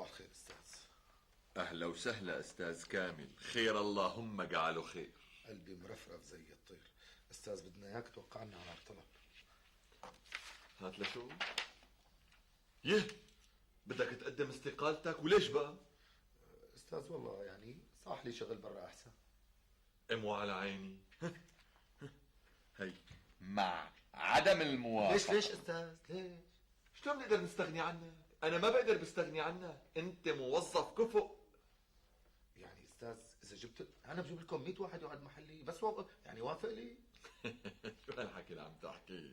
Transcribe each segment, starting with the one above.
الخير استاذ. أهلا وسهلا أستاذ كامل، خير اللهم اجعله خير. قلبي مرفرف زي الطير. استاذ بدنا اياك توقعنا على طلب. هات لشو؟ يه بدك تقدم استقالتك وليش بقى؟ استاذ والله يعني صاح لي شغل برا احسن. امو على عيني. هي مع عدم الموافقة. ليش استاذ ليش؟ شلون بنقدر نستغني عنك؟ أنا ما بقدر بستغني عنك، أنت موظف كفؤ. يعني استاذ اذا جبت انا بجيب لكم 100 واحد يقعد محلي بس يعني وافق لي؟ شو هالحكي اللي عم تحكي؟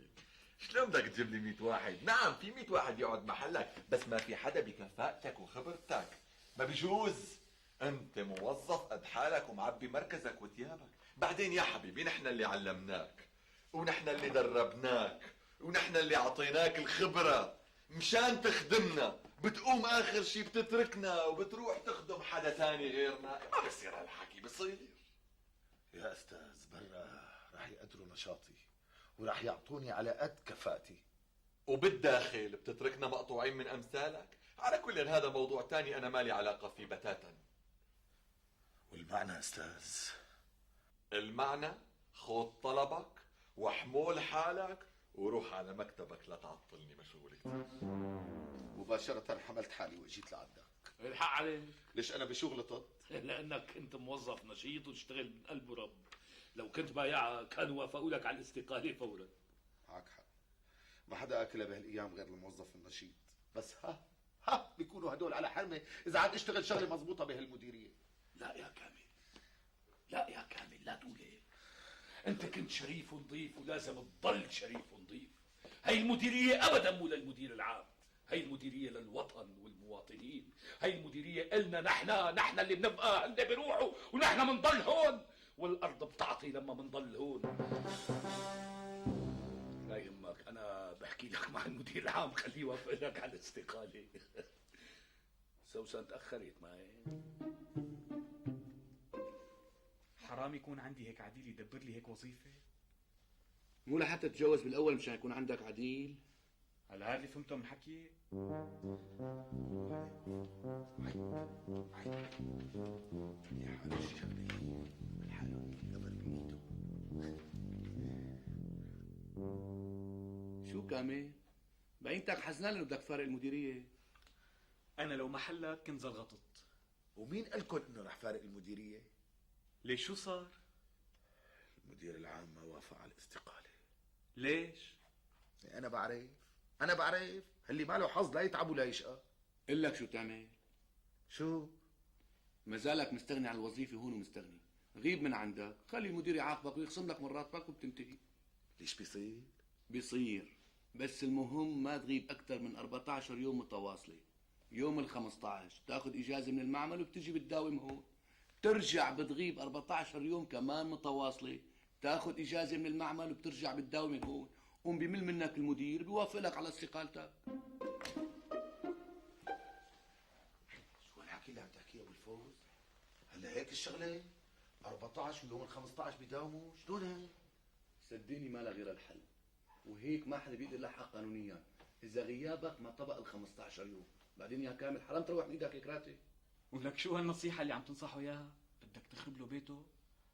شلون بدك تجيب لي 100 واحد؟ نعم في 100 واحد يقعد محلك، بس ما في حدا بكفاءتك وخبرتك، ما بيجوز. انت موظف قد حالك ومعبي مركزك وثيابك. بعدين يا حبيبي نحن اللي علمناك ونحن اللي دربناك ونحن اللي اعطيناك الخبرة مشان تخدمنا، بتقوم اخر شي بتتركنا وبتروح تخدم حدا تاني غيرنا. ما بصير هالحكي، بصير يا استاذ برا راح يقدروا نشاطي وراح يعطوني على قد كفاءتي. وبالداخل بتتركنا مقطوعين من امثالك. على كل هذا موضوع تاني انا مالي علاقة فيه بتاتا. والمعنى استاذ؟ المعنى خذ طلبك وحمول حالك وروح على مكتبك لا تعطلني مشغول كتير. مباشرة حملت حالي واجيت لعندك. الحق عليك. ليش انا بشو غلطت؟ لانك انت موظف نشيط وتشتغل من قلب ورب. لو كنت بايعها كانوا وافقوا لك على الاستقالة فورا. معك حق، ما حدا اكل بهالايام غير الموظف النشيط. بس ها بيكونوا هدول على حرمه اذا عاد اشتغل شغله مزبوطه بهالمديريه. لا يا كامل، لا يا كامل، لا تقول هيك. انت كنت شريف ونظيف ولازم تضل شريف ونظيف. هي المديرية ابدا مو للمدير العام، هي المديرية للوطن والمواطنين. هي المديرية إلنا نحن اللي بنبقى، اللي بيروحوا ونحن بنضل هون، والأرض بتعطي لما بنضل هون. لا يهمك، أنا بحكي لك مع المدير العام خليه يوافق لك على الاستقالة. سوسن تأخرت معي. حرام يكون عندي هيك عديل يدبر لي هيك وظيفة. مو لحتى تتجوز بالأول مشان يكون عندك عديل؟ هلا هذا اللي فهمته من حكي. يا حال الشغله الحلو قبل بميته. شو كامل؟ بعينتك حزنان انه بدك تفارق المديرية. أنا لو محلك كنت زلغطت. ومين قالكم انه رح فارق المديريه؟ ليش شو صار؟ المدير العام ما وافق على الاستقاله. ليش؟ انا بعرف اللي ما له حظ لا يتعب ولا يشقى. قل لك شو تعمل؟ شو؟ ما زالك مستغني عن الوظيفة هون ومستغني. غيب من عندك، خلي المدير يعاقبك ويخصم لك من راتبك وبتنتهي. ليش بيصير؟ بيصير، بس المهم ما تغيب أكثر من 14 يوم متواصلة. يوم ال 15 تاخذ إجازة من المعمل وبتجي بتداوم هون. ترجع بتغيب 14 يوم كمان متواصلة، تاخذ إجازة من المعمل وبترجع بتداوم هون. قوم بمل منك المدير بيوافق لك على استقالتك. شو هالحكي اللي عم تحكيه ابو الفوز؟ هلا هيك الشغله 14 ويوم ال 15 بيداوموا شلون هيك؟ صدقني ما لها غير الحل، وهيك ما حدا بيقدر يلحق قانونيا اذا غيابك ما طبق ال 15 يوم. بعدين يا كامل حرام تروح بايدك هيك راتب. ولك شو هالنصيحة اللي عم تنصحه اياها؟ بدك تخرب له بيته؟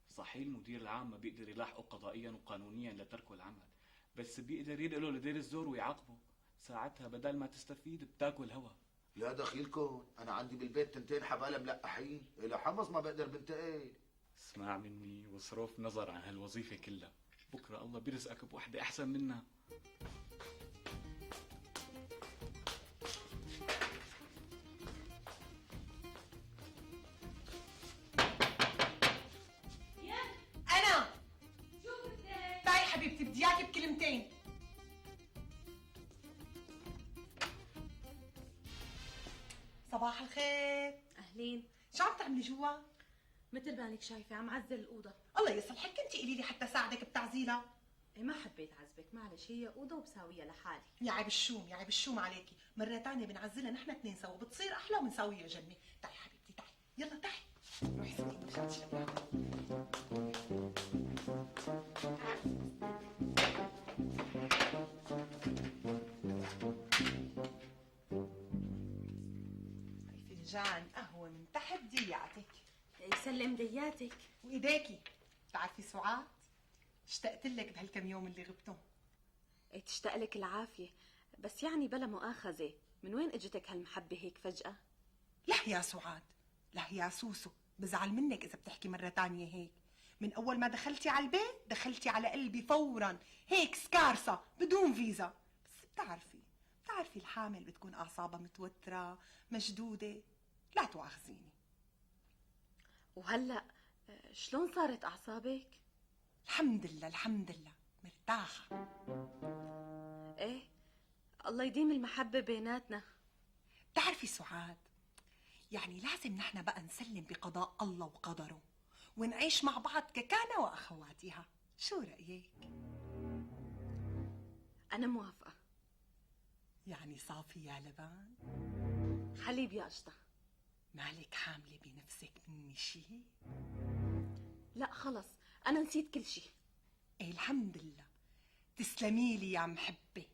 صحيح المدير العام ما بيقدر يلاحقه قضائيا وقانونيا لتركه العمل، بس بيقدر ينقله لدير الزور ويعاقبه. ساعتها بدل ما تستفيد بتاكل هوا. يا دخيلكم انا عندي بالبيت تنتين حبالة ملقحين، الى حمص ما بقدر بنتقل. اسمع مني وصرف نظر عن هالوظيفة كلها، بكرة الله بيرزقك بوحدة أحسن منها. أنا شو بدك؟ تعي حبيبتي بدي إياكي بكلمتين. صباح الخير. أهلين. شو عم تعملي جوا؟ مثل ما لك شايفة عم عزل الأوضة. الله يصلحك، كنتي قولي لي حتى ساعدك بتعزيلها. إيه ما حبيت عزبك، معلش هي أوضة وبساويها لحالي. يا عيب الشوم يا عيب الشوم عليكي، مرة تانية بنعزلها نحن اثنين سوا بتصير أحلى وبنساويها جنة. تعي حبيبتي تعي، يلا تعي روحي سوي خدي. فنجان قهوة من تحت دياتك. يسلم دياتك. وإيديكي. بتعرفي سعاد، اشتقت لك بهالكم يوم اللي غبتهم. تشتاق لك العافية، بس يعني بلا مؤاخذة، من وين اجتك هالمحبة هيك فجأة؟ لا يا سعاد، لا يا سوسو، بزعل منك إذا بتحكي مرة تانية هيك. من أول ما دخلتي على البيت دخلتي على قلبي فورا، هيك سكارسة بدون فيزا. بس بتعرفي الحامل بتكون أعصابها متوترة مشدودة. لا تواخذيني. وهلأ شلون صارت أعصابك؟ الحمد لله مرتاحة. ايه، الله يديم المحبة بيناتنا. بتعرفي سعاد، يعني لازم نحن بقى نسلم بقضاء الله وقدره ونعيش مع بعض ككانة وأخواتها. شو رأيك؟ أنا موافقة. يعني صافي يا لبان؟ حليب يا قشطة. مالك حاملة بنفسك مني شي؟ لا خلص، أنا نسيت كل شي. إيه الحمد لله. تسلمي لي يا محبة.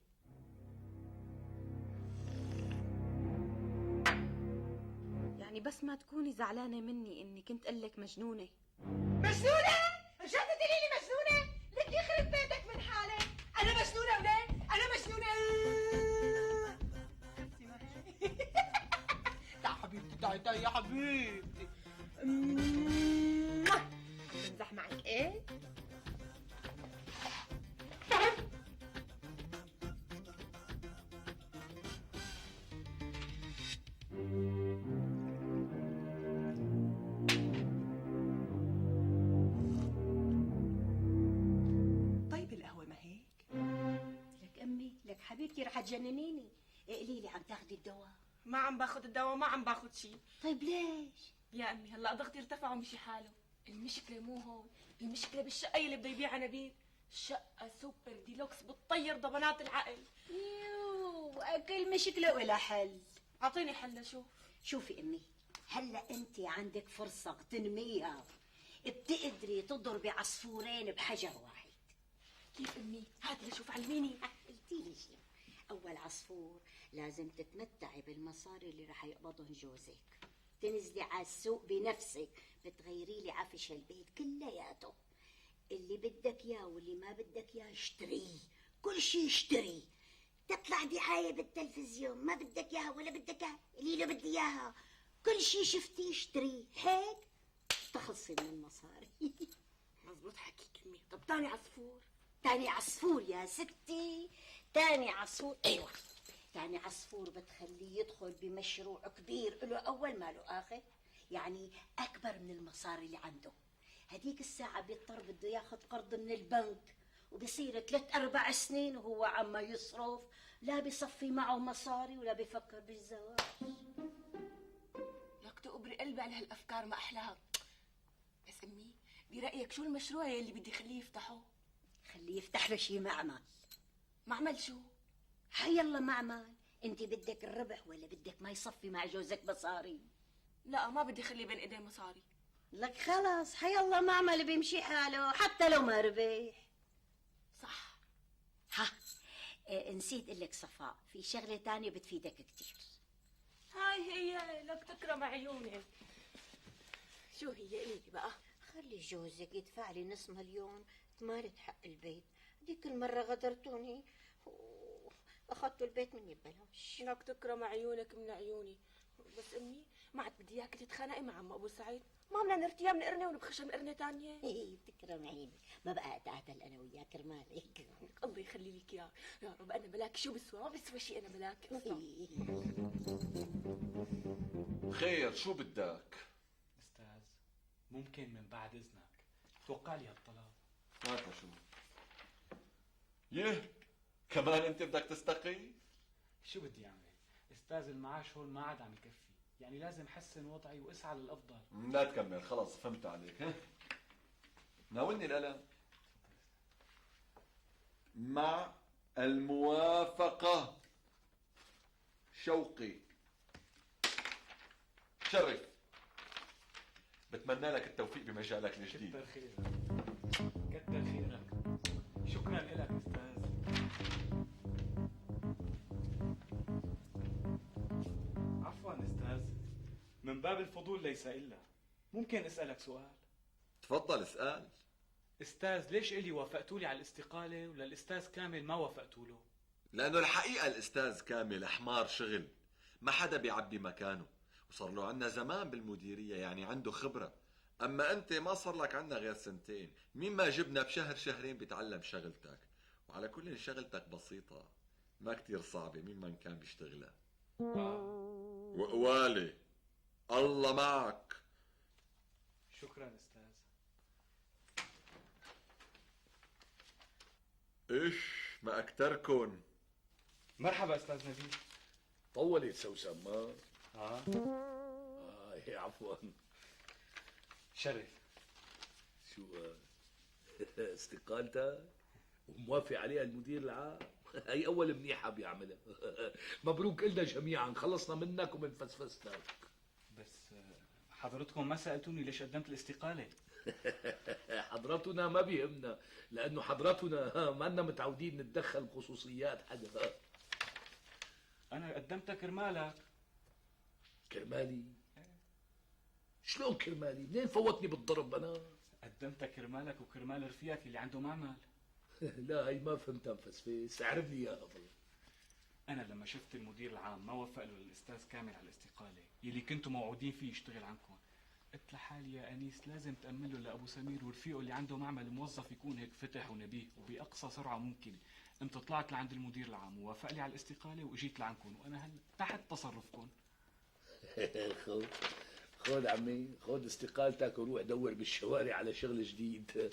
يعني بس ما تكوني زعلانة مني إني كنت قلك مجنونة. مجنونة؟ رجعت تقولي لي مجنونة؟ لك يخرب بيتك من حالك. أنا مجنونة وليه؟ أنا مجنونة. يا حبيبتي تعي يا حبيبتي. بمزح معك ايه؟ طيب القهوة ما هيك؟ لك امي، لك حبيبتي رح تجننيني. قولي لي عم تاخذي الدواء؟ ما عم باخد الدواء، ما عم باخد شيء. طيب ليش؟ يا امي هلا ضغطي ارتفع ومشي حاله. المشكله مو هون، المشكله بالشقه اللي بده يبيعها نبيل. شقه سوبر ديلوكس بتطير ضمانات العقل. يو، كل مشكله ولا حل. اعطيني حل اشوف. شوفي امي، هلا انت عندك فرصه تنميها. بتقدري تضربي عصفورين بحجر واحد. كيف امي؟ هاتي لشوف علميني. قلتي لي شو؟ اول عصفور لازم تتمتعي بالمصاري اللي رح يقبضهم جوزك. تنزلي على السوق بنفسك، بتغيري لي عفش البيت كلياته. اللي بدك اياه واللي ما بدك اياه اشتريه، كل شيء اشتري. تطلع دعايه بالتلفزيون، ما بدك اياها ولا بدك اياها، قولي له بدي اياها. كل شيء شفتيه اشتريه، هيك تخلصي من المصاري. مزبوط حكيك امي. طب تاني عصفور؟ تاني عصفور يا ستي، تاني عصفور، ايوه تاني عصفور بتخليه يدخل بمشروع كبير له اول ما له اخر، يعني اكبر من المصاري اللي عنده. هديك الساعة بيضطر بده ياخذ قرض من البنك، وبصير 3-4 سنين وهو عم يصرف، لا بيصفي معه مصاري ولا بيفكر بالزواج. لك تقبري قلبي على هالافكار، ما احلاها. بس امي برايك شو المشروع يلي بدي خليه يفتحه؟ خليه يفتح له شي معمل. معمل شو؟ حيالله معمل. انت بدك الربح ولا بدك ما يصفي مع جوزك مصاري؟ لا ما بدي خليه بين ايديه مصاري. لك خلاص حيالله معمل بيمشي حاله حتى لو ما ربح. صح. ها نسيت اقول لك صفاء، في شغله تانية بتفيدك كتير. هاي هي، لك تكرم عيوني. شو هي؟ قولي بقى. خلي جوزك يدفع لي نص مليون تمارة حق البيت. هذيك المرة غدرتوني واخذتوا البيت مني ببلاش. لك تكرم عيونك من عيوني. بس امي ما عاد بدي اياك تتخانقي مع عم ابو سعيد. ما بدنا نرتيا من قرنه ونبخشها من قرنه ثانيه. ايه تكرم عيني، ما بقى اتعدل انا وياك كرمالك. الله يخلي لك اياه يا رب. انا بلاك شو بسوى؟ ما بسوى شيء انا بلاك. خير شو بدك؟ استاذ، ممكن من بعد اذنك توقع لي هالطلب؟ هاتها شو؟ يه كمان انت بدك تستقي؟ شو بدي اعمل؟ استاذ المعاش هون ما عاد عم يكفي، يعني لازم حسن وضعي واسعى للافضل. لا تكمل خلاص فهمت عليك. ها ناولني القلم. مع الموافقة شوقي شرف، بتمنى لك التوفيق بمجالك الجديد. كتر خيرك، كتر خيرك، شكرا لك استاذ. عفوا استاذ، من باب الفضول ليس إلا، ممكن أسألك سؤال؟ تفضل اسأل. أستاذ، ليش إلي وافقتوا لي على الاستقالة وللأستاذ كامل ما وافقتوا له؟ لأنه الحقيقة الأستاذ كامل حمار شغل، ما حدا بيعبي مكانه، وصار له عنا زمان بالمديرية، يعني عنده خبرة. أما أنت ما صار لك عنا غير سنتين، مين ما جبنا بشهر شهرين بيتعلم شغلتك. وعلى كل شغلتك بسيطة، ما كتير صعبة، مين ما كان بيشتغلها. وقوالي الله معك. شكرا أستاذ. إيش ما أكتركن. مرحبا أستاذ نبيل. طولت سوسن ما؟ عفوا. شرف. شو استقالتك وموافق عليها المدير العام؟ هي اول منيحه بيعملها. مبروك لنا جميعا، خلصنا منك ومن فسفستك. بس حضرتكم ما سألتوني ليش قدمت الاستقالة. حضرتنا ما بيهمنا، لانه حضرتنا ما لنا متعودين نتدخل بخصوصيات حدا. أنا قدمتها كرمالك. كرمالي؟ شلون كرمالي؟ منين فوتني بالضرب انا؟ قدمتها كرمالك وكرمال رفيقك اللي عنده معمل. لا هي ما فهمتها مفسفس، اعرف لي اياها. أنا لما شفت المدير العام ما وفق له للأستاذ كامل على الاستقالة يلي كنتوا موعودين فيه يشتغل عنكم، قلت لحالي يا أنيس لازم تأمل له لأبو سمير ورفيقه اللي عنده معمل موظف يكون هيك فتح ونبيه وبأقصى سرعة ممكنة. قمت طلعت لعند المدير العام ووافق لي على الاستقالة وإجيت لعندكم، وأنا هلا تحت تصرفكم. خذ عمي، خذ استقالتك وروح دور بالشوارع على شغل جديد.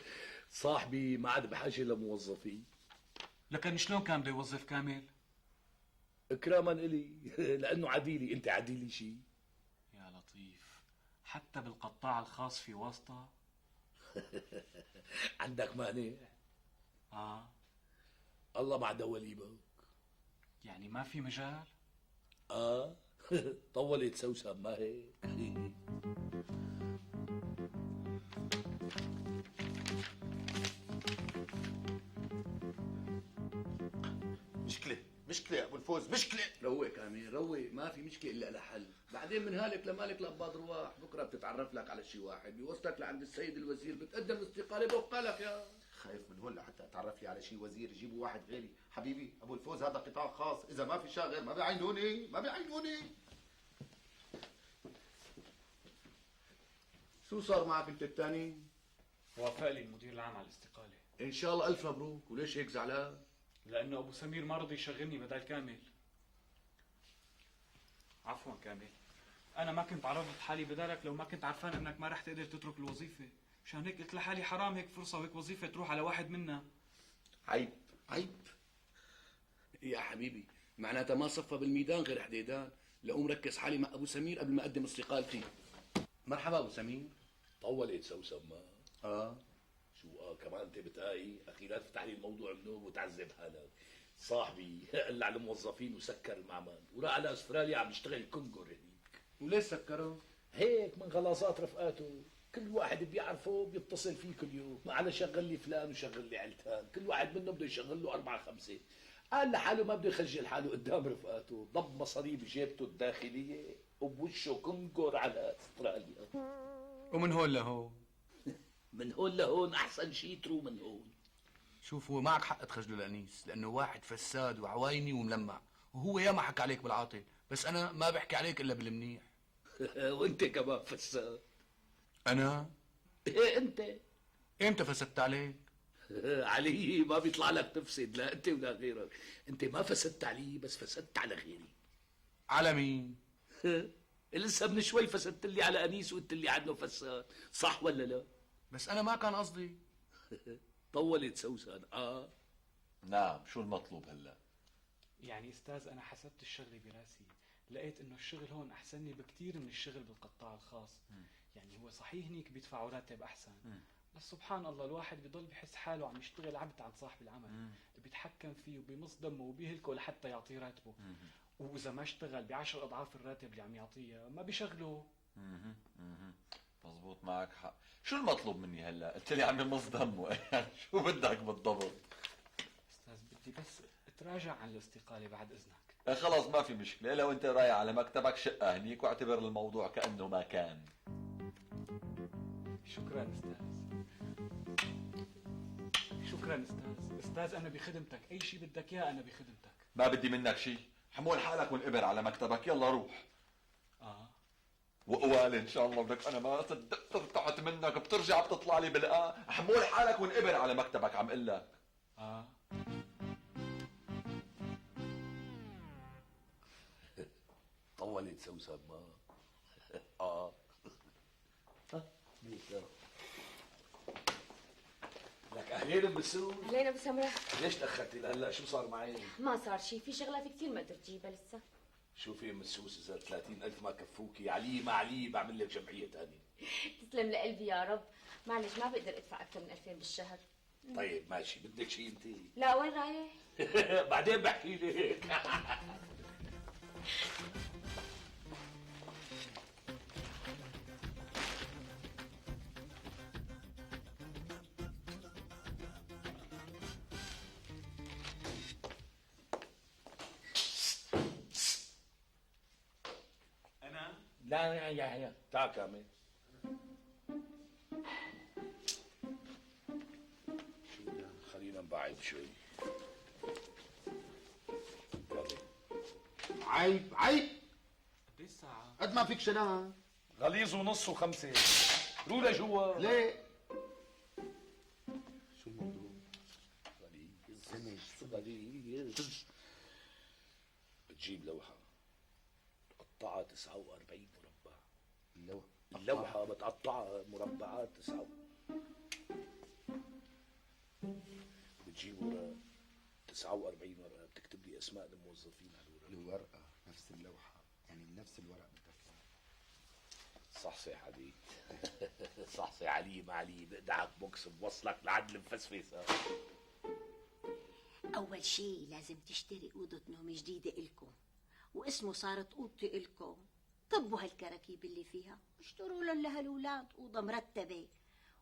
صاحبي ما عاد بحاجة لموظفين. لكن شلون كان بده يوظف كامل؟ إكراما إلي. لأنه عديلي، أنت عديلي شيء. يا لطيف، حتى بالقطاع الخاص في واسطة؟ عندك مانع؟ الله مع دواليبك. يعني ما في مجال؟ طولت سوسن ما هيك؟ مشكلة يا ابو الفوز، مشكلة. روق كامل روق، ما في مشكلة إلا لها حل. بعدين من هالك لمالك لأباد رواح، بكرة بتتعرف لك على شي واحد بيوصلك لعند السيد الوزير، بتقدم استقالة بوقع لك يا. خايف من هون لحتى اتعرف لي على شي وزير يجيبوا واحد غيري. حبيبي ابو الفوز هذا قطاع خاص، اذا ما في شاغر ما بيعينوني، ما بيعينوني. شو صار معك انت الثاني؟ وافق لي المدير العام على الاستقالة. ان شاء الله الف مبروك. وليش هيك زعلان؟ لأنه أبو سمير ما رضي يشغلني بدل كامل. عفوا كامل، أنا ما كنت عرضت حالي بدالك لو ما كنت عرفان إنك ما رح تقدر تترك الوظيفة، مشان هيك قلت لحالي حرام هيك فرصة وهيك وظيفة تروح على واحد منا. عيب عيب يا حبيبي، معناتها ما صفى بالميدان غير حديدان. لأقوم ركز حالي مع أبو سمير قبل ما أقدم استقالتي. مرحبا ابو سمير. طولت سوسن ما؟ شو كمان انت بتقاي؟ اخي لا تفتح لي الموضوع من هون وتعذب حالك. صاحبي قلع على الموظفين وسكر المعمل وراح على استراليا عم يشتغل كونغور هنيك. وليش سكروا؟ هيك من غلاظات رفقاته، كل واحد بيعرفه بيتصل فيه كل يوم، ما على شغل لي فلان وشغل لي علتان، كل واحد منهم بده يشغل له 4-5. قال لحاله ما بده يخجل حاله قدام رفقاته، ضب مصاري بجيبته الداخليه وبوشه كونغور على استراليا. ومن هون لهون؟ من هون لهون احسن شيء ترو من هون. شوف، هو معك حق تخجله لأنيس، لأنه واحد فساد وعوايني وملمع، وهو ياما حكى عليك بالعاطل، بس أنا ما بحكي عليك إلا بالمنيح. وانت كمان فساد. أنا؟ ايه انت. إمتى فسدت عليك؟ علي ما بيطلع لك تفسد، لا انت ولا غيرك. انت ما فسدت علي، بس فسدت على غيري. على مين؟ لسه من شوي فسدت لي على انيس وقلت لي عنه فساد، صح ولا لا؟ بس أنا ما كان قصدي. طولت سوسن. نعم، شو المطلوب هلا؟ يعني أستاذ، أنا حسبت الشغلة براسي، لقيت إنه الشغل هون أحسن لي بكتير من الشغل بالقطاع الخاص. يعني هو صحيح هنيك بيدفعوا راتب أحسن، بس سبحان الله الواحد بيضل بحس حاله عم يشتغل عبد عند صاحب العمل، بيتحكم فيه وبيمص دمه وبيهلكه لحتى يعطيه راتبه، وإذا ما اشتغل ب10 أضعاف الراتب اللي عم يعطيه ما بيشغله. مزبوط، معك حق. شو المطلوب مني هلا؟ قلت لي عم يمص دمه. يعني شو بدك بالضبط؟ أستاذ بدي بس اتراجع عن الاستقالة بعد إذنك. خلص ما في مشكلة، لو انت رايح على مكتبك شقة هنيك واعتبر الموضوع كأنه ما كان. شكرا استاذ. شكرا استاذ. استاذ انا بخدمتك، اي شيء بدك اياه انا بخدمتك. ما بدي منك شيء، حمول حالك وانقبر على مكتبك، يلا روح. وقوال ان شاء الله بدك، انا ما صدقت ارتعت منك، بترجع بتطلع لي بالآن. حمول حالك وانقبر على مكتبك عم قل لك. طولت سوسن ما لك اهلين ام السوق. اهلين ابو سمره. ليش تاخرتي لهلا؟ شو صار معي؟ ما صار شيء، في شغلات كثير ما قدرت اجيبها لسه. شوفي ام السوس، اذا 30,000 ما كفوكي علي ما علي بعمل لك جمعيه ثانيه. تسلم لقلبي يا رب. معلش ما بقدر ادفع اكثر من 2000 بالشهر. طيب ماشي، بدك شيء انت؟ لا وين رايح؟ بعدين بحكي لك. لا يا تعال كامل. شو ده؟ خلينا نبعد شوي. عيب عيب. قديش الساعة؟ قد ما فيك شنان. غليظ ونص وخمسة. رو لجوا. ليه؟ شو الموضوع؟ غليظ. بتجيب لوحة مقطعة 49 مربع. اللوحة متقطعة مربعات 9. بتجيب ورقة 49 ورقة، بتكتب لي اسماء الموظفين على الورقة نفس اللوحة، يعني نفس الورق متفق. صح علي. صح علي ما علي، بقدعك بوكس بوصلك لعند المفسفس. أول شي لازم تشتري أوضة نوم جديدة إلكم، واسمه صارت أوضتي إلكم. طبوا هالكراكيب اللي فيها واشتروا لهم لهالولاد أوضة مرتبة،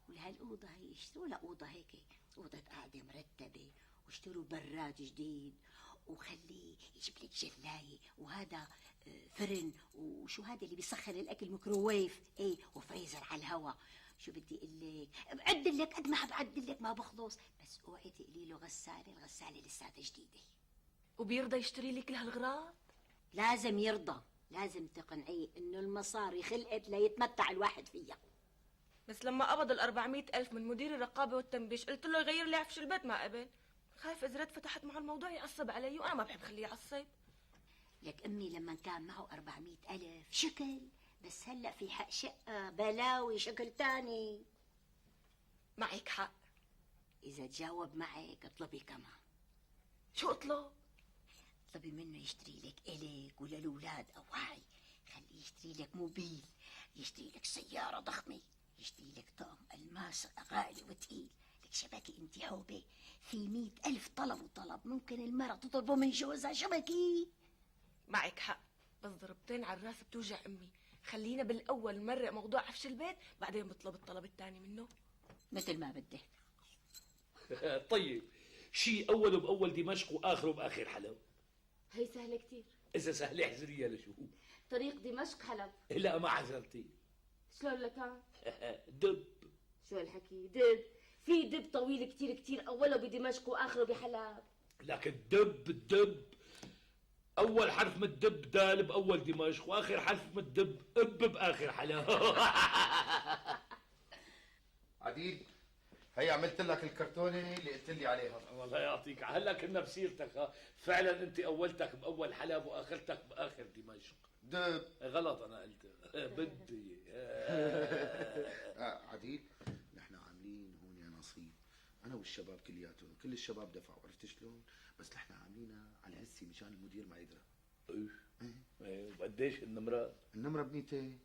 ولهالأوضة هي اشتروا لها أوضة هيك، أوضة قاعدة مرتبة، واشتروا براد جديد، وخليه يجيب لك جلاية، وهذا فرن، وشو هذا اللي بيسخن الأكل، ميكروويف، ايه، وفريزر على الهوا. شو بدي اقول لك؟ بعدل لك قد ما بعدل لك ما بخلص، بس اوعي تقلي له غسالة، الغسالة لساتها جديدة. وبيرضى يشتري لك لهالغراض؟ لازم يرضى، لازم تقنعيه انه المصاري خلقت ليتمتع الواحد فيها. بس لما قبض 400,000 من مدير الرقابة والتنبيش قلت له يغير لي عفش البيت، ما قبل. خايف اذا فتحت معه الموضوع يعصب علي، وانا ما بحب خليه يعصب. لك امي لما كان معه 400,000 شكل، بس هلا في حق شقة بلاوي شكل تاني. معك حق. اذا تجاوب معك اطلبي كمان. شو اطلب؟ اطلبي منه يشتري لك الك وللولاد اواعي، خليه يشتري لك موبيل، يشتري لك سيارة ضخمة، يشتري لك طقم الماس غالي وثقيل، لك شبكة انت حوبة في 100,000 طلب وطلب، ممكن المرأة تطلبه من جوزها شبكة. معك حق، بس ضربتين على الراس بتوجع امي. خلينا بالاول نمرق موضوع عفش البيت، بعدين بطلب الطلب الثاني منه. مثل ما بدك. طيب شيء اوله باول دمشق واخره باخر حلب. هي سهلة كتير. اذا سهله احذريها لشو؟ طريق دمشق حلب. لا ما حذرتي. شلون لكان؟ دب. شو هالحكي؟ دب؟ في دب طويل كتير كتير، اوله بدمشق واخره بحلب. لكن الدب اول حرف من الدب دال باول دمشق، واخر حرف من الدب اب باخر حلب. عديل، هي عملت لك الكرتونه اللي قلت لي عليها. الله يعطيك، هلا كنا بسيرتك. فعلا انت اولتك باول حلب واخرتك باخر دمشق. دب. غلط انا قلت. بدي. عديل، نحن عاملين هون يا نصيب، انا والشباب كلياتهم، كل الشباب دفعوا، عرفت شلون؟ بس نحن عاملينها على هسي مشان المدير ما يدرى. ايه وقديش النمره؟ النمره ب 200.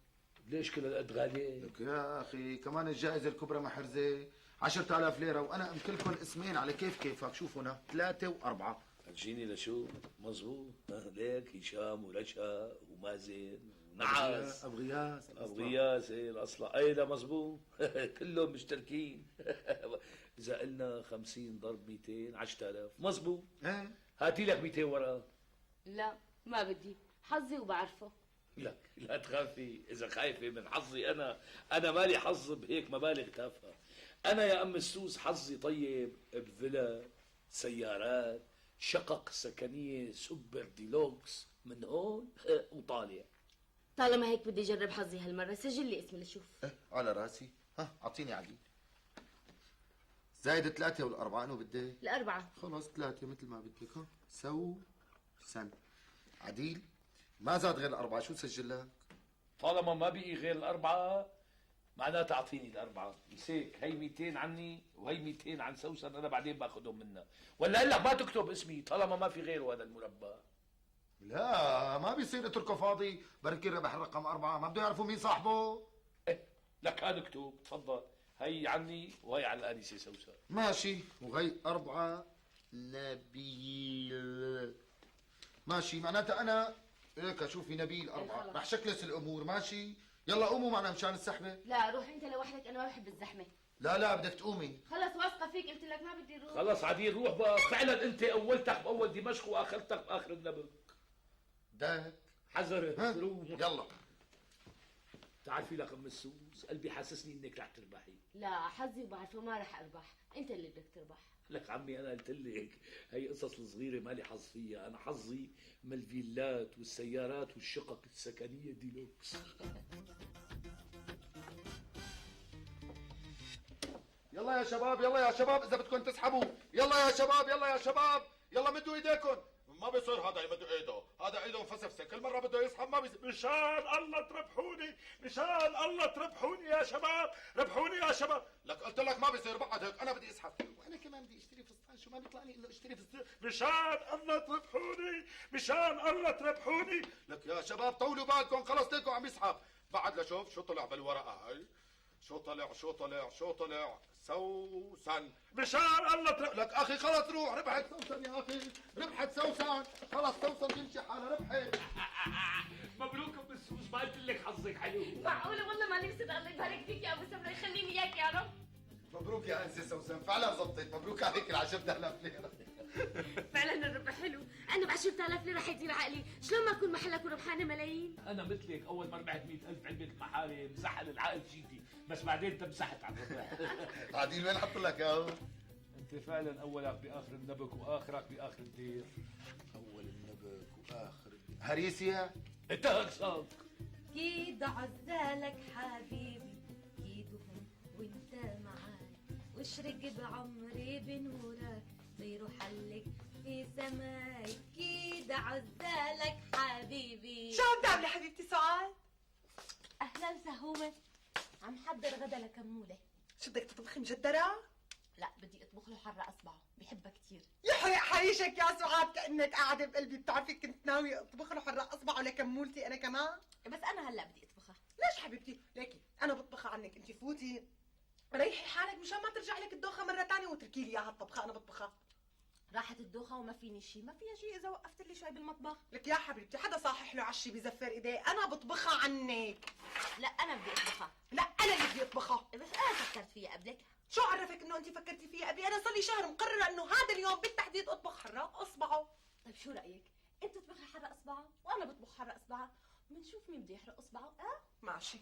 ليش كل هالقد غاليه؟ لك يا اخي كمان الجائزه الكبرى محرزه 10,000 ليره، وانا امكلكم اسمين على كيفك. شوف هنا 3 و4. تجيني لشو؟ مزبوط. ليك هشام ورشا ومازن ونعاس ابو غياس ايه الاصلع. اي لا مزبوط. كلهم مشتركين. اذا قلنا 50 ضرب 200 10,000 مزبوط. ايه هاتي لك 200 ورقه. لا ما بدي حظي وبعرفه. لك لا تخافي، اذا خايفه من حظي انا مالي حظ بهيك مبالغ تافهه. انا يا ام السوس حظي طيب بفيلا، سيارات، شقق سكنيه سوبر ديلوكس من هون وطالع. طالما هيك بدي اجرب حظي هالمره، سجل لي اسمي لشوف. على راسي. اعطيني عديل. زايد 3 ولا 4 انه بدي؟ الأربعة. خلص 3 مثل ما بدك. سن عديل ما زاد غير 4. شو سجل لك؟ طالما ما بقي غير الأربعة معناتها أعطيني الأربعة. بس هيك هي 200 عني وهي 200 عن سوسن، أنا بعدين باخذهم منها. ولا قال لك ما تكتب اسمي طالما ما في غيره هذا المربى؟ لا ما بيصير اتركه فاضي، بركي ربح الرقم 4 ما بده يعرفوا مين صاحبه. لك هذا اكتب تفضل، هي عني وهي على الآنسة سوسن. ماشي، وهي 4 نبيل. ماشي معناتها انا هيك شوفي نبيل 4 رح شكلس الامور. ماشي يلا قوموا معنا مشان السحبه. لا روح انت لوحدك، انا ما بحب الزحمه. لا بدك تقومي. خلص واثقه فيك، قلت لك ما بدي اروح. خلص عديل روح بقى، فعلا أنت أولتك بأول دمشق وآخرتك بآخر النبض. بدك حذر ها؟ روح. يلا. تعرفي لك ام السوس قلبي حاسسني انك رح تربحي. لا حظي وبعرفه ما رح اربح، انت اللي بدك تربح. لك عمي انا قلت لك هي قصص الصغيره مالي حظ فيها، انا حظي من الفيلات والسيارات والشقق السكنيه ديلوكس. يلا يا شباب اذا بدكم تسحبوا. يلا يا شباب يلا مدوا ايديكم. ما بيصير هذا يمد ايده، هذا ايده مفسفسه، كل مره بده يسحب ما بيصير. مشان الله تربحوني، مشان الله تربحوني يا شباب، ربحوني يا شباب. لك قلت لك ما بيصير بعد هيك، انا بدي اسحب وانا كمان بدي اشتري فستان. شو ما بيطلع لي انه اشتري فستان. مشان الله تربحوني، مشان الله تربحوني. لك يا شباب طولوا بالكم، خلص ليكم عم يسحب. بعد لشوف شو طلع بالورقه هاي. شو طلع سوسن. مشان الله لك اخي خلص روح. ربحت سوسن يا اخي، ربحت سوسن. خلص سوسن تمشي حالها ربحت. مبروك ام السوس، ما قلت لك حظك حلو. معقوله والله ماني مصدق. الله يبارك فيك يا ابو سمره، يخليني اياك يا رب. مبروك يا انسه سوسن، فعلا زبطت. مبروك عليك ال 10,000 ليره. فعلا الربح حلو. انا ب 10,000 ليره حيطير عقلي، شلون ما اكون محلك وربحانه ملايين؟ انا مثلك اول ما ربحت 100,000 علبه محارم مسحل العقل جيتي، بس بعدين تمسحت على الربح. عادل وين حط لك اياه؟ انت فعلا اولك باخر النبك واخرك باخر الدير. اول النبك واخر هريسيا. انت هكساك. كيد عزالك حبيبي، كيدهم وانت معاي، واشرق بعمري بنورك طير حلق في سماي. كيد عزالك حبيبي. شو عم تعملي حبيبتي سعاد؟ اهلا سهومة، عم حضر غدا لكمولة. شو بدك تطبخي مجدرة؟ لا بدي اطبخ له حرة اصبعه، بحبها كثير. يحرق حريشك يا سعاد، كأنك قاعدة بقلبي. بتعرفي كنت ناوية اطبخ له حرق اصبعه لكمولتي انا كمان. بس انا هلا بدي اطبخها. ليش حبيبتي؟ ليكي انا بطبخها عنك، انت فوتي ريحي حالك مشان ما ترجع لك الدوخة مرة ثانية وتركي لي اياها الطبخة. انا بطبخها. راحت الدوخة وما فيني شيء، ما فيها شيء اذا وقفت لي شوي بالمطبخ. لك يا حبيبتي حدا صاحح له عشي بزفر ايديه، انا بطبخها عنك. لا انا بدي اطبخها. لا انا اللي بدي اطبخها. بس انا فكرت فيها قبلك. شو عرفك انه انت فكرتي فيها قبلي؟ انا صار لي شهر مقرره انه هذا اليوم بالتحديد اطبخ حراق اصبعه. طيب شو رايك؟ انت تطبخي حرق اصبعه وانا بطبخ حرق اصبعه، بنشوف مين بده يحرق اصبعه. ماشي.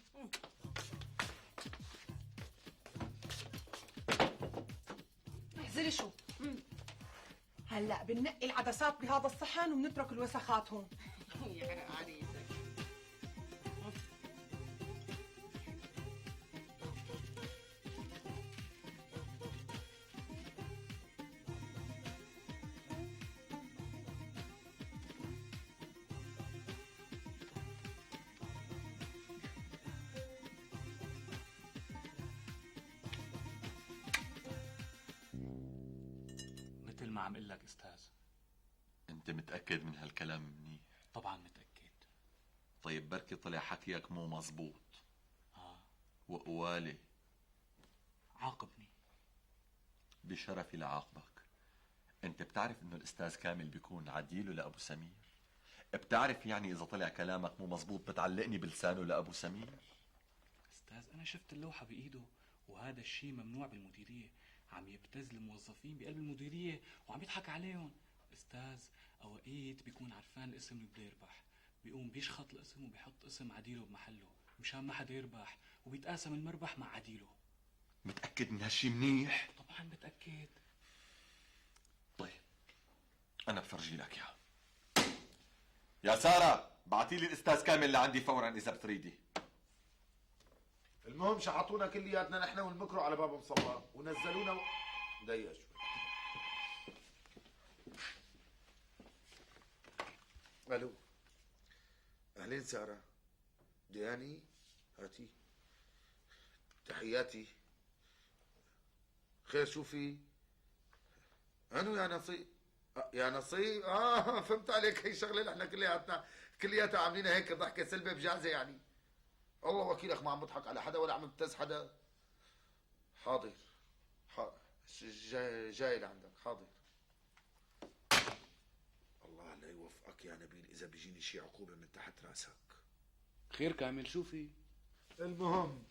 احذري شو. هلا بننقي العدسات بهذا الصحن وبنترك الوسخات هون. يحرق عليك. مثل ما عم اقول لك استاذ. انت متأكد من هالكلام منيح؟ طبعا متأكد. طيب بركي طلع حكيك مو مزبوط. وقوالي عاقبني. بشرفي لعاقبك. انت بتعرف انه الاستاذ كامل بيكون عديله لابو سمير؟ بتعرف يعني اذا طلع كلامك مو مزبوط بتعلقني بلسانه لابو سمير؟ استاذ انا شفت اللوحة بايده، وهذا الشيء ممنوع بالمديرية. عم يبتز الموظفين بقلب المديرية وعم يضحك عليهم. استاذ اوقات بيكون عرفان الاسم اللي بده يربح، بيقوم بيشخط الاسم وبيحط اسم عديله بمحله مشان ما حدا يربح، وبيتقاسم المربح مع عديله. متأكد من هالشي منيح؟ طبعا متأكد. طيب أنا بفرجي لك إياها. يا سارة بعتي لي الأستاذ كامل لعندي فورا إذا بتريدي. المهم شحطونا كلياتنا نحن والمكرو على باب مصلى ونزلونا دقيقة شوي. الو اهلين سارة. دياني هاتي تحياتي. خير شو في؟ انو يا نصيب؟ يا نصيب فهمت عليك. هي شغله نحن كلياتنا عاملينها هيك ضحكه سلبه بجازه يعني. الله وكيلك ما عم بضحك على حدا ولا عم ببتز حدا. حاضر جاي لعندك. حاضر. الله لا يوفقك يا نبيل اذا بيجيني شي عقوبه من تحت راسك. خير كامل شو في؟ المهم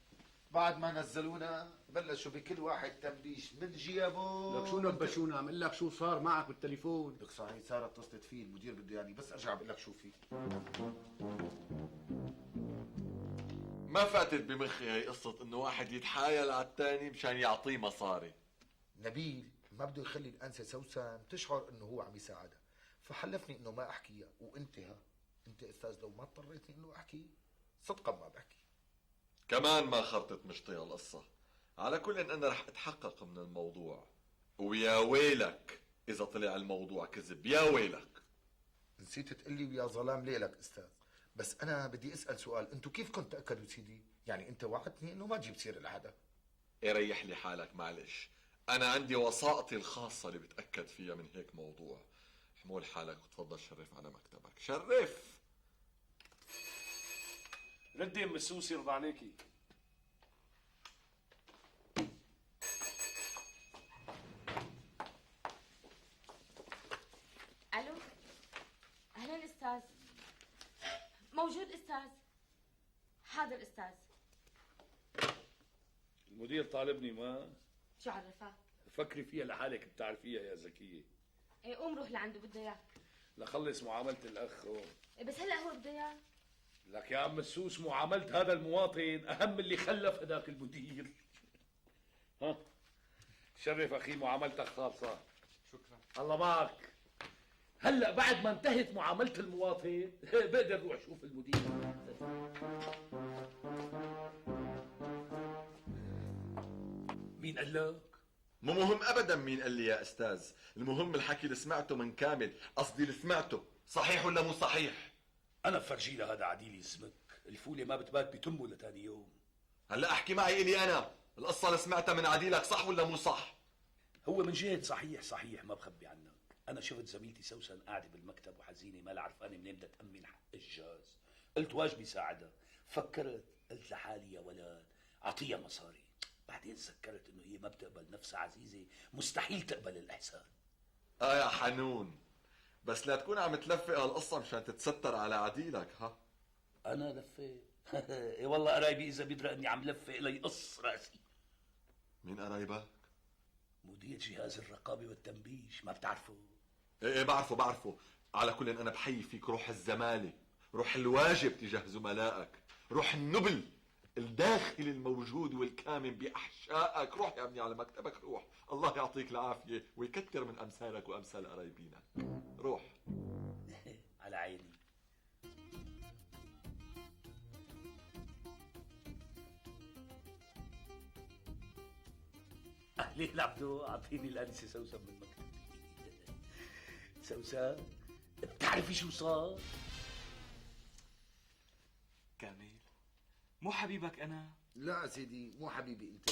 بعد ما نزلونا بلشوا بكل واحد تنبيش من جيبه. لك شو نبشونا؟ عم اقول لك شو صار معك بالتليفون. لك صحيح سارة اتصلت فيه المدير بده يعني بس ارجع بقول لك شو في. ما فاتت بمخي هي قصة إنه واحد يتحايل على الثاني مشان يعطيه مصاري. نبيل ما بده يخلي الأنسة سوسن تشعر إنه هو عم يساعدها، فحلفني إنه ما أحكيها. وأنت أنت أستاذ لو ما اضطريتني إنه أحكي صدقا ما بحكي. كمان ما خرطت مشطية القصة. على كل إن أنا رح أتحقق من الموضوع، ويا ويلك إذا طلع الموضوع كذب. يا ويلك. نسيت تقلي ويا ظلام ليلك أستاذ. بس أنا بدي أسأل سؤال، أنتوا كيف كنت تأكدوا سيدي؟ يعني أنت وعدتني إنه ما تجيب سيرة لحدا. ريح لي حالك معلش، أنا عندي وسائطي الخاصة اللي بتأكد فيها من هيك موضوع. حمول حالك وتفضل شرف على مكتبك. شرف. ردي ام السوسي يرضى عليكي. الو اهلا استاذ. موجود استاذ. حاضر استاذ. المدير طالبني. ما شو عرفك؟ فكري فيها لحالك بتعرفيها يا زكية. ايه قوم روح لعنده بده اياك. لخلص معاملة الأخ هون. إيه بس هلا هو بده اياك. لك يا عم السوس معاملة هذا المواطن أهم من اللي خلف هذاك المدير. ها شرف أخي معاملتك خالصة. شكرا. الله معك. هلا بعد ما انتهت معاملة المواطن بقدر روح شوف المدير. مين قال لك؟ مو مهم ابدا مين قال لي يا استاذ، المهم الحكي اللي سمعته من كامل، قصدي اللي سمعته صحيح ولا مو صحيح؟ انا بفرجي لها هذا عديل يسمك، الفولة ما بتبات بتمه لتاني يوم. هلا احكي معي الي انا، القصة اللي سمعتها من عديلك صح ولا مو صح؟ هو من جهة صحيح ما بخبي عنك. انا شفت زميلتي سوسن قاعدة بالمكتب وحزينة ما لا عرفانة منين بدها تأمن حق الجاز. قلت واجبي ساعدها. فكرت قلت لحالي يا ولد اعطيها مصاري. بعدين تذكرت انه هي ما بتقبل نفسها عزيزة، مستحيل تقبل الاحسان. يا حنون، بس لا تكون عم تلفق هالقصة مشان تتستر على عديلك. ها انا لفيت؟ اي والله قرايبي اذا بيدرى اني عم لفق ليقص راسي. مين قرايبك؟ مدير جهاز الرقابة والتنبيش، ما بتعرفه؟ ايه بعرفه. على كل إن انا بحيي فيك روح الزمالة، روح الواجب تجاه زملائك، روح النبل الداخلي الموجود والكامن بأحشائك. روح يا ابني على مكتبك، روح. الله يعطيك العافية ويكتر من أمثالك وأمثال قرايبينك. روح. على عيني. أهلين عبدو، أعطيني الأنسة سوسن من مكتبي. سوسن بتعرفي شو صار؟ كامل مو حبيبك انا؟ لا سيدي مو حبيبي انت.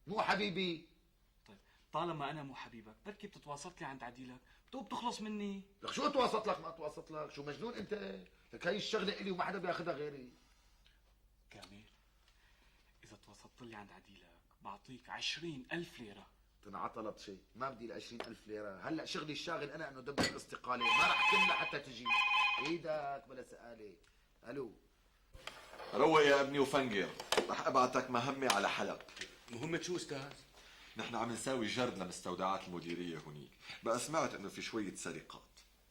مو حبيبي. طيب طالما انا مو حبيبك بركي بتتواصلت لي عند عديلك بتقوم بتخلص مني. لك شو تواصلت لك ما تواصلت لك؟ شو مجنون انت؟ لك هاي الشغله الي وما حدا بياخذها غيري. كامل اذا تواصلت لي عند عديلك بعطيك 20,000 ليرة. تنعطلت شيء ما بدي ال 20,000 ليرة. هلا شغلي الشاغل انا انه دبر الاستقالة، ما رح تمنع حتى تجي. ايدك بلا سؤالة. الو روق يا ابني وفنجر، رح ابعتك مهمة على حلب. مهمة شو استاذ؟ نحن عم نساوي جرد لمستودعات المديرية هنيك. بقى سمعت انه في شوية سرقات،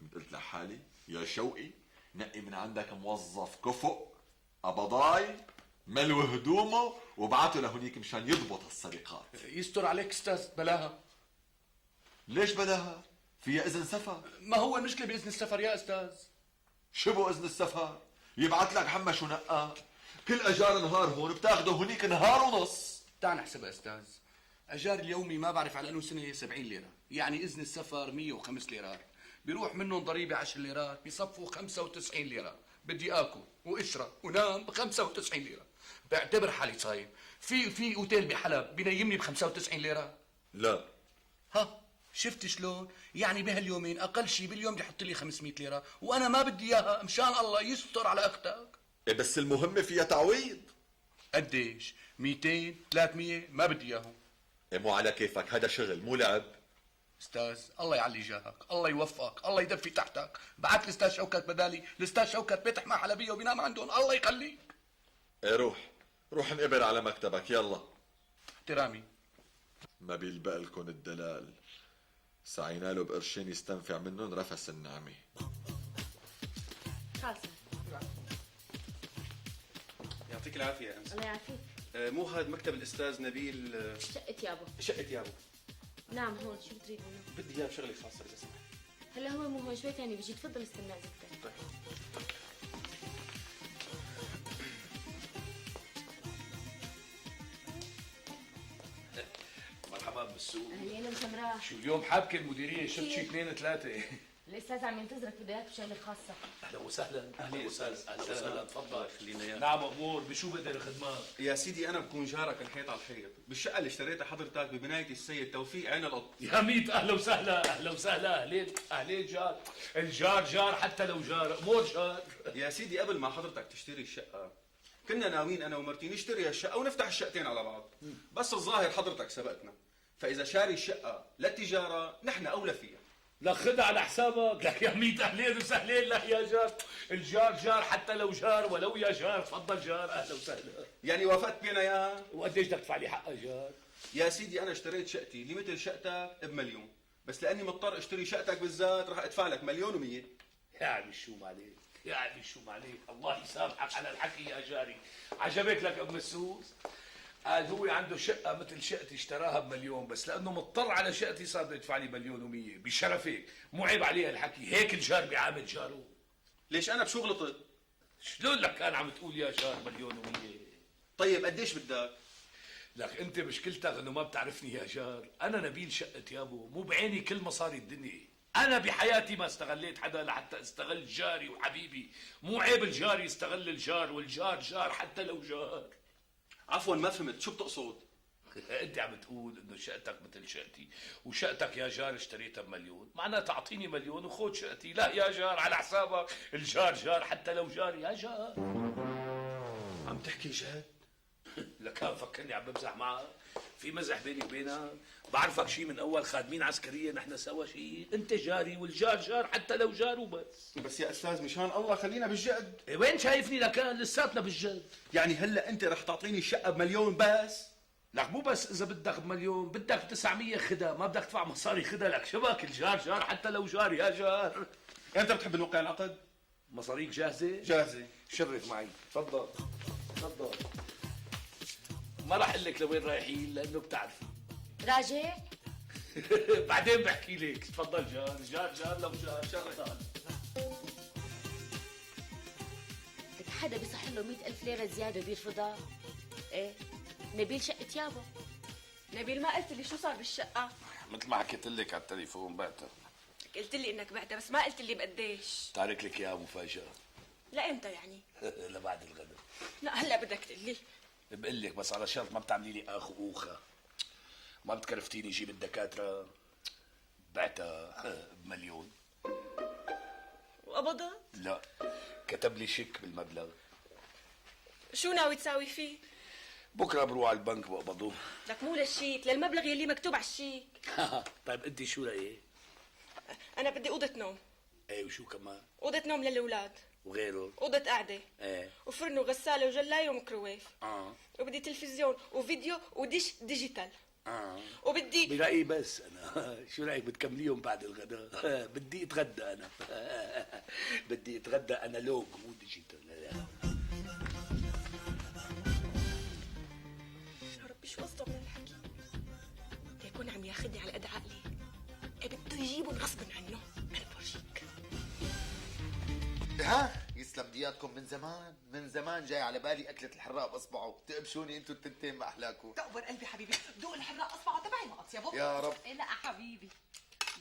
قمت قلت لحالي يا شوقي نقي من عندك موظف كفؤ قبضاي ملو هدومه وبعته لهنيك مشان يضبط السرقات. يستر عليك استاذ، بلاها. ليش بدها؟ فيها اذن سفر. ما هو المشكله باذن السفر يا استاذ؟ شبو اذن السفر؟ يبعت لك حمش ونقا، كل اجار نهار هون بتاخده هنيك نهار ونص. تعال نحسبها استاذ، اجار اليومي ما بعرف على انه سنه 70 ليره، يعني اذن السفر 105 ليرات، بيروح منهم ضريبه 10 ليرات، بيصفوا 95 ليره، بدي اكل واشرب ونام ب 95 ليره، بعتبر حالي صايم. في اوتيل بحلب بينيمني ب 95 ليره؟ لا. ها شفت شلون؟ يعني بهاليومين اقل شيء باليوم بدي يحط لي 500 ليره، وانا ما بدي اياها، مشان الله يستر على اختك. إيه بس المهمة فيها تعويض. قديش؟ 200 300 ما بدي اياهم. إيه مو على كيفك، هذا شغل مو لعب. استاذ الله يعلي جاهك، الله يوفقك، الله يدفي تحتك، بعت الاستاذ شوكت بدالي، الاستاذ شوكت بيتح مع حلبيه وبينام عندهم، الله يخليك. إيه روح انقبر على مكتبك يلا. احترامي. ما بيلبق لكم الدلال، سعينا له بقرشين يستنفع منهم رفس النعمة. خلص. يعطيك العافية يا أنس. الله يعافيك. مو هذا مكتب الأستاذ نبيل؟ شقة يابو. شقة يابو. نعم هون، شو بتريد منه؟ بدي إياه بشغلة خاصة إذا سمحت. هلا هو مو هون، شوي ثاني بيجي، تفضل استنى زبدة. طيب. مرحبا بالسوق. اهلين مسمراء. شو اليوم حابكة المديرية؟ شفت شي 2 3. الاستاذ عم ينتظرك، بده اياك بشغله خاصه. اهلا وسهلا. أهلا وسهلا. اهلا وسهلا، تفضل. خلينا إياه. نعم امور، بشو بقدر خدمات؟ يا سيدي أنا بكون جارك الحيط على الحيط بالشقة اللي اشتريتها حضرتك ببناية السيد توفيق عين القط. يا ميت اهلا وسهلا، اهلا وسهلا، اهلين جار. الجار جار حتى لو جار، امور جار. يا سيدي قبل ما حضرتك تشتري الشقة كنا ناويين أنا ومرتي نشتري الشقة ونفتح الشقتين على بعض، بس الظاهر حضرتك سبقتنا، فإذا شاري الشقة للتجارة نحن أولى فيها. لا خدها على حسابك، لك يا ميت اهلين وسهلين. لا يا جار، الجار جار حتى لو جار، ولو يا جار تفضل جار، اهلا وسهلا. يعني وافقت بينا ياها؟ وقديش بدك تدفع لي حقها جار؟ يا سيدي أنا اشتريت شقتي اللي مثل شقتك ب1,000,000، بس لأني مضطر اشتري شقتك بالذات رح أدفع لك 1,100,000. يا عمي شو معليك، يا عمي شو معليك، الله يسامحك على الحكي يا جاري. عجبك لك ام السوس؟ قال هو عنده شقة مثل شقتي اشتراها ب1,000,000، بس لأنه مضطر على شقتي صار بده يدفع لي 1,100,000 بشرفك، مو عيب عليه الحكي، هيك الجار بيعامل جاره. ليش أنا بشو غلطت؟ شلون لك كان عم تقول يا جار 1,100,000؟ طيب قديش بدك؟ لك انت مشكلتك انه ما بتعرفني يا جار، انا نبيل شقة يابو، مو بعيني كل مصاري الدنيا، انا بحياتي ما استغليت حدا لحتى استغل جاري وحبيبي، مو عيب الجار يستغل الجار، والجار جار حتى لو جار. عفوا ما فهمت، شو بتقصد؟ انت عم تقول انه شقتك مثل شقتي، وشقتك يا جار اشتريتها ب1,000,000، معناتها تعطيني 1,000,000 وخذ شقتي. لا يا جار على حسابك، الجار جار حتى لو جار يا جار. عم تحكي جد؟ لك فكرني عم بمزح معك، في مزح بيني وبينك، بعرفك شي من اول خادمين عسكريه نحن سوا شي، انت جاري والجار جار حتى لو جار وبس. بس يا استاذ مشان الله خلينا بالجد. إيه وين شايفني لكان لساتنا بالجد. يعني هلا انت رح تعطيني الشقه ب1,000,000 بس؟ لك مو بس اذا بدك ب1,000,000، بدك 900 خدها، ما بدك تدفع مصاري خدها. لك شبك الجار جار حتى لو جار يا جار. انت بتحب نوقع العقد؟ مصاريك جاهزه؟ جاهزه. شرف معي، تفضل تفضل. ما راح اقول لك لوين رايحين لانه بتعرفي. راجع؟ بعدين بحكي لك، تفضل جار، جار جار لو جار شرف. لك حدا بيصح له 100,000 ليرة زيادة بيرفضها؟ ايه؟ نبيل شقة يابا. نبيل ما قلت لي شو صار بالشقة؟ مثل ما حكيت لك على التليفون بعتها. قلت لي انك بعتها بس ما قلت لي بقديش. تارك لك اياها مفاجأة. لامتى يعني؟ لبعد الغداء. لا هلا بدك تقول لي. بقول لك بس على شرط ما بتعملي لي اخ واوخه، ما بتكرفتيني جيب الدكاتره. بعتها ب1,000,000. وقبضت؟ لا كتب لي شيك بالمبلغ. شو ناوي تساوي فيه؟ بكره بروح على البنك بقبضوه. لك مو للشيك، للمبلغ يلي مكتوب على الشيك. طيب انت شو رايك؟ انا بدي اوضه نوم. ايه وشو كمان؟ اوضه نوم للاولاد. وغيره؟ اوضه قعده. ايه. وفرن وغساله وجلايه وميكروويف. اه. وبدي تلفزيون وفيديو وديش ديجيتال. وبدي برأيي بس انا شو رايك بتكمليهم بعد الغداء؟ بدي اتغدى انا. بدي اتغدى انا لوج مو ديجيتال. يا ربي شو قصده من الحكي؟ يكون عم ياخذني على قد عقلي. بده يجيبهم غصبا عنه. انا بورجيك. ها يسلم دياتكم، من زمان جاي على بالي اكله الحراق باصبعه، تقبشوني انتوا التنتين ما احلاكم. تقبر قلبي حبيبي، دوق الحراق اصبعه تبعي ما اطيبه. يا رب. لا حبيبي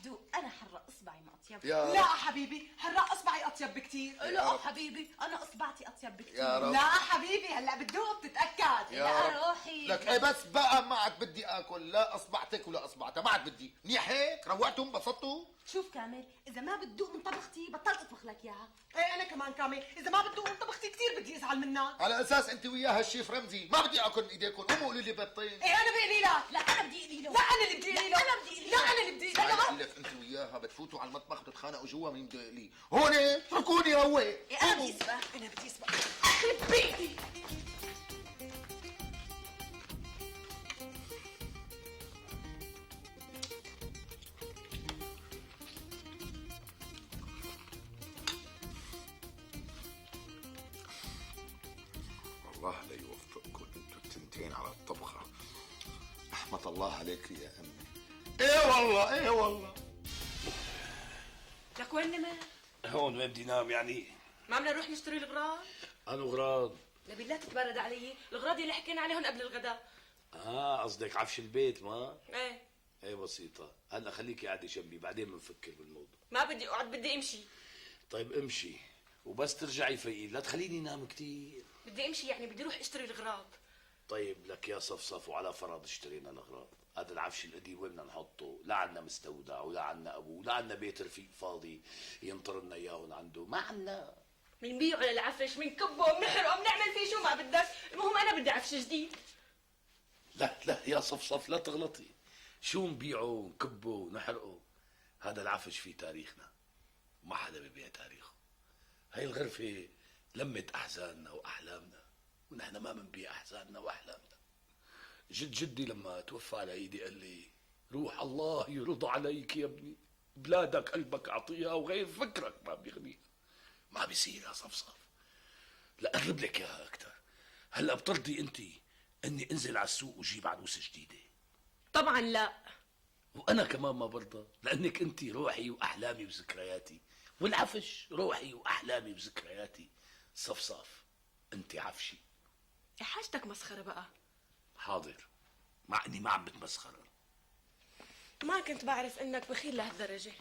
دوق انا حرق اصبعي ما اطيب. يا رب. لا حبيبي، حراق اصبعي اطيب بكتير. لا حبيبي انا اصبعتي اطيب بكتير. يا رب. لا حبيبي هلا بتدوق بتتاكد. يا لا رب. روحي لك ايه بس بقى، ما عاد بدي اكل لا اصبعتك ولا اصبعتها، ما عاد بدي. منيح هيك؟ روقتوا انبسطتوا؟ شوف كامل اذا ما بتدوق من طبختي بطلت اطبخ لك اياها. ايه انا كمان كامل، اذا ما بتدوق من طبختي كثير بدي ازعل منك. على اساس انت وياها الشيف رمزي ما بدي اكل من ايديكم، قوموا قولوا لي بطين. ايه انا بقلي لك. لا انا بدي اقلي له. لا انا اللي بدي اقلي له. انا بدي اقلي لا له. انا اللي بدي ما اقلي له. لك انت وياها بتفوتوا على المطبخ بتتخانقوا جوا مين بده يقلي. هون اتركوني روق. انا بدي اسبح. انا بدي اسبق. يخرب بيتي. الله لا يوفقكم انتوا التنتين على الطبخه. رحمة الله عليك يا امي. ايه والله ايه والله. لك وين نمت؟ هون وين بدي نام يعني؟ ما بدنا نروح نشتري الاغراض؟ انا غراض. بالله تتبرد علي، الاغراض اللي حكينا عليهم قبل الغداء. قصدك عفش البيت ما؟ ايه ايه بسيطة، هلا خليكي قاعدة جنبي بعدين بنفكر بالموضوع. ما بدي اقعد، بدي امشي. طيب امشي وبس ترجعي فيقين، لا تخليني نام كتير. بدي امشي يعني بدي اروح اشتري الاغراض. طيب لك يا صفصف، وعلى فرض اشترينا الاغراض، هذا العفش القديم وين بدنا نحطه؟ لا عنا مستودع ولا عنا ابوه، لا عنا بيت رفيق فاضي ينطر لنا اياه عنده، ما عنا. بنبيعه للعفش، بنكبه، بنحرقه، بنعمل فيه شو ما بدك، المهم انا بدي عفش جديد. لا يا صفصف لا تغلطي، شو نبيعه ونكبه ونحرقه؟ هذا العفش فيه تاريخنا، ما حدا بيبيع تاريخه. هاي الغرفة لمت أحزاننا وأحلامنا، ونحن ما بنبيع أحزاننا وأحلامنا. جدي لما توفى على إيدي قال لي روح الله يرضى عليك يا ابني، بلادك قلبك أعطيها وغير فكرك ما بيغنيها. ما بيصير يا صفصف. لا أقرب لك إياها أكتر، هلا بترضي أنت إني أنزل على السوق وجيب عروسة جديدة؟ طبعا لا. وأنا كمان ما برضى، لأنك أنت روحي وأحلامي وذكرياتي، والعفش روحي وأحلامي وذكرياتي. صفصف أنت عفشي. يا حاجتك مسخرة بقى. حاضر، مع إني ما عم بتمسخر. ما كنت بعرف انك بخيل لهالدرجة.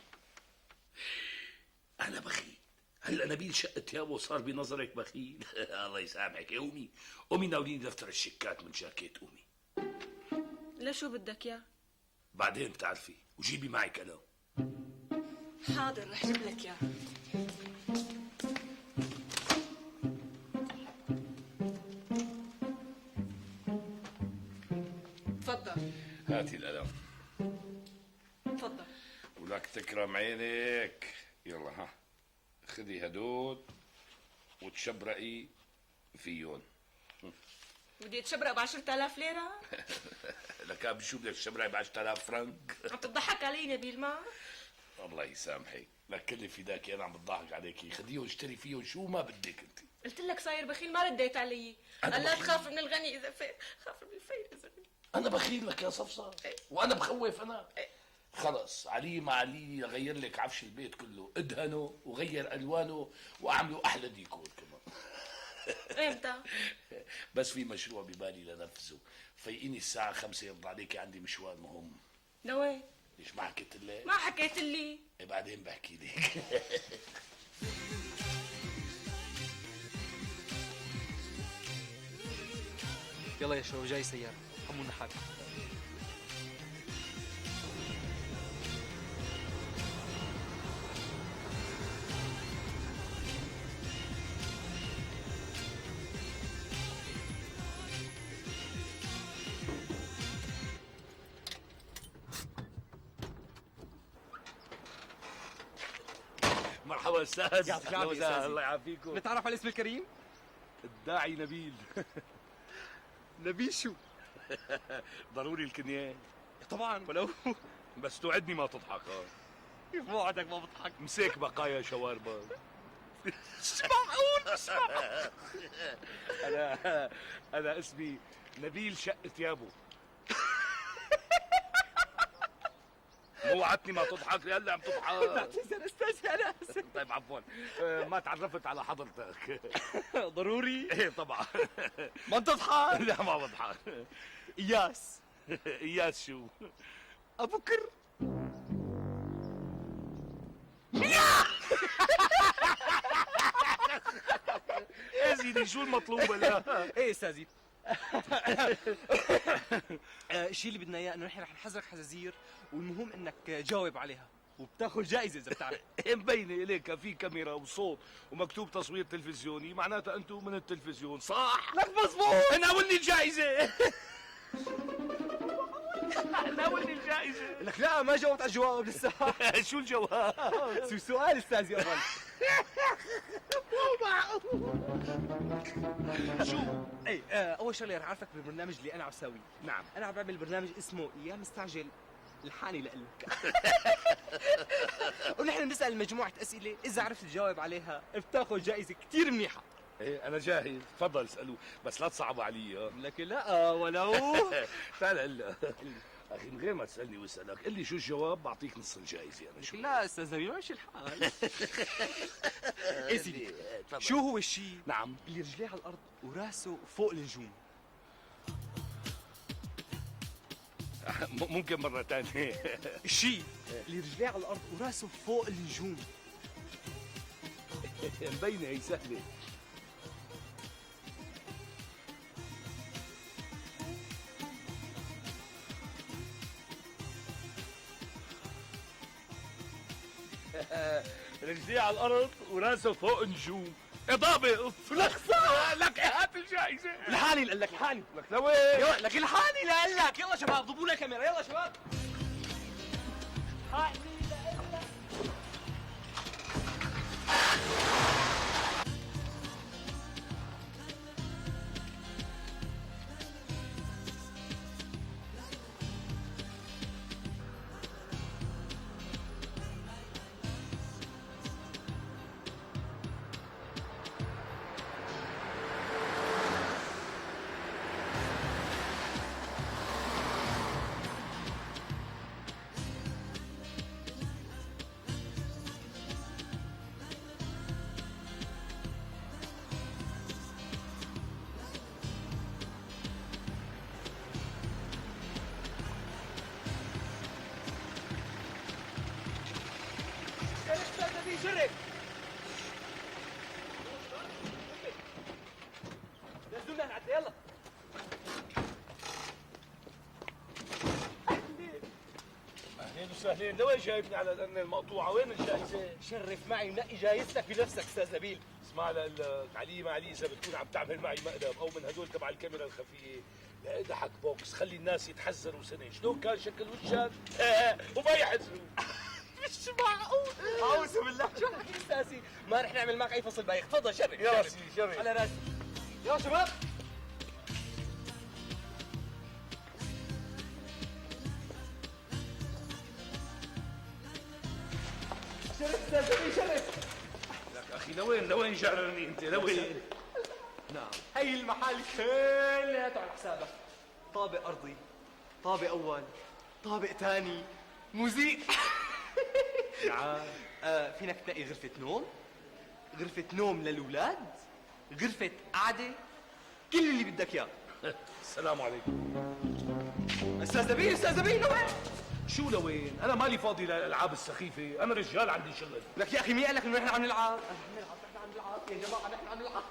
أنا بخيل؟ هلا نبيل شق ثيابه وصار بنظرك بخيل؟ الله يسامحك. قومي قومي ناوليني دفتر الشيكات من جاكيت. قومي. لا شو بدك يا؟ بعدين بتعرفي، وجيبي معي قلم. حاضر رح جيب لك يا. تفضل. هاتي القلم. تفضل. ولك تكرم عينك. يلا ها خذي هدول وتشبرقي فيهم. بدي اتشبرق ب10,000 ليرة؟ لك بشو بدك تشبرقي ب10,000 فرنك؟ عم تضحك علي نبيل ما؟ الله يسامحك، لك كل فداكي انا عم بضحك عليكي. خذيهم اشتري فيهم شو ما بدك انت. قلت لك صاير بخيل ما رديت علي. قال لا تخاف من الغني اذا خاف من الفقير اذا غني. انا بخيل لك يا صفصف؟ وانا بخوف انا؟ خلص علي ما علي اغير لك عفش البيت كله، ادهنه وغير الوانه واعمله احلى ديكور كمان. امتى؟ بس في مشروع ببالي لنفذه، فيقيني الساعة 5 يرضى عليكي، عندي مشوار مهم. لوين؟ ليش ما حكيت لك؟ ما حكيت لي. بعدين بحكي لك. يلا يا شباب جاي سيارة، حمونا حالكم. مرحبا استاذ. يعطيك العافية أستاذي. الله يعافيكم. نتعرف على الاسم الكريم؟ الداعي نبيل. نبيل شو؟ ضروري الكنيان. طبعا ولو بس توعدني ما تضحك. كيف موعدك ما بضحك؟ مسك بقايا شاورما. مش معقول مش معقول. انا اسمي نبيل شق ثيابه. مو وعدتني ما تضحك هلا عم تضحك. بعتذر استاذي انا اسف. طيب عفوا ما تعرفت على حضرتك. ضروري؟ ايه طبعا. ما تضحك؟ لا ما بضحك. اياس. اياس شو؟ ابو كر. ايه زيدي شو المطلوب هلا؟ ايه استاذي. الشيء اللي بدنا اياه انه نحن رح نحذرك حزازير، والمهم انك جاوب عليها وبتاخذ جائزه اذا بتعرف. مبينه اليك في كاميرا وصوت ومكتوب تصوير تلفزيوني، معناتها انتم من التلفزيون صح؟ لك مظبوط. ناولني الجائزه. ناولني الجائزه. لك لا ما جاوبت على الجواب لسه. شو الجواب؟ شو سؤال استاذي اول؟ شو؟ اي اول شغله رح اعرفك بالبرنامج اللي انا عم ساويه. نعم. انا عم بعمل برنامج اسمه يا مستعجل الحاني لقلك. ونحن بنسال مجموعه اسئله، اذا عرفت تجاوب عليها بتاخذ جائزه كثير منيحه. ايه انا جاهز، تفضل اسالوا بس لا تصعبوا علي. لك لا ولو. تعال هلا. اخي من غير ما تسالني واسالك قل لي شو الجواب بعطيك نص الجائزه. انا شو؟ لا استاذ نبيل ماشي الحال. ايه سيدي شو هو الشيء نعم اللي رجليه على الارض وراسه فوق النجوم؟ ممكن مرة ثانية. الشيء اللي رجليه على الارض وراسه فوق النجوم. مبينة هي سهلة. رجليه على الأرض وراسه فوق نجوم. إضافة. لك صح. لك هات الجائزة. الحاني لك الحاني. لك لوين؟ لك الحاني لك. يلا شباب ضبوا لنا كاميرا يلا شباب. شرك نزلنا نعدي يلا. اهلين وسهلين. لوين جايبني على القرنة المقطوعة؟ وين الجائزة؟ شرف معي ونقي جايزتك بنفسك استاذ نبيل. اسمع لك علي ما علي، اذا بتكون عم تعمل معي مقلب او من هدول تبع الكاميرا الخفيه اضحك بوكس، خلي الناس يتحذروا سنه. شلون كان شكل وشك؟ وما يحزنوا. مش معقول. اعوذ بالله. شو حكي استاذي؟ ما رح نعمل معك اي فصل بايخ. تفضل شرف. يا راسي شرف. على راسي. يا شباب شرف استاذ نبيل شرف. لك اخي لوين جررني انت؟ لوين؟ نعم هي المحل كلياته على حسابك. طابق ارضي، طابق اول، طابق ثاني، موزيك. نعم. فينك تلاقي غرفة نوم، غرفة نوم للأولاد، غرفة قعدة، كل اللي بدك اياه. السلام عليكم. استاذ نبيل استاذ نبيل لوين؟ شو لوين؟ انا مالي فاضي للالعاب السخيفه، انا رجال عندي شغل. لك يا اخي مين قال لك انه نحن عم نلعب؟ نحن عم نلعب يا جماعه، نحن عم نلعب.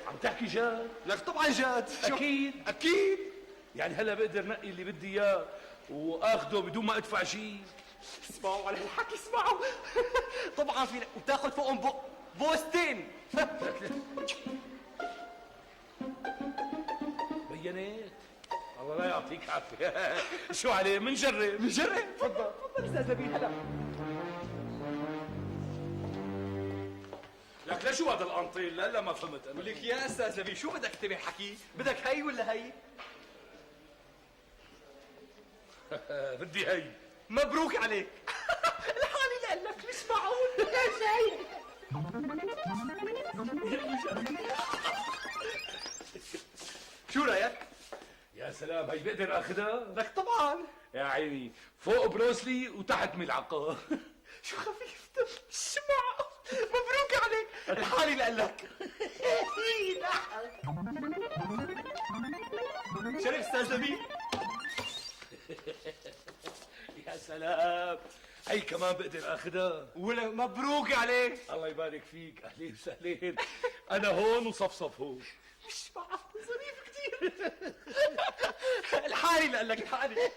عم تحكي جد؟ لك طبعا جد. اكيد اكيد. يعني هلا بقدر نقي اللي بدي اياه واخده بدون ما ادفع شيء؟ اسمعوا على الحكي اسمعوا. طبعا فينا وتاخذ فوقهم بوستين. بينت. الله لا يعطيك عافيه. شو عليه؟ منجرب. تفضل تفضل استاذ نبيل. هلا لك لشو هذا القنطيل؟ لا ما فهمت انا. لك يا استاذ نبيل شو بدك تبي حكي؟ بدك هي ولا هي؟ بدي هي. مبروك عليك. الحالي لك مش معقول. يا شايف شو رايك؟ يا سلام، هي بقدر اخذها؟ لك طبعا. يا عيني، فوق بروسلي وتحت ملعقه. شو خفيف شو معقول. مبروك عليك. الحالي لك. شرف استاذ نبيل. يا سلام، هي كمان بقدر اخذها. ولا مبروك عليك. الله يبارك فيك، اهلين وسهلين. انا هون وصفصف هون. مش معقول ظريف كثير. الحالي لك الحالي.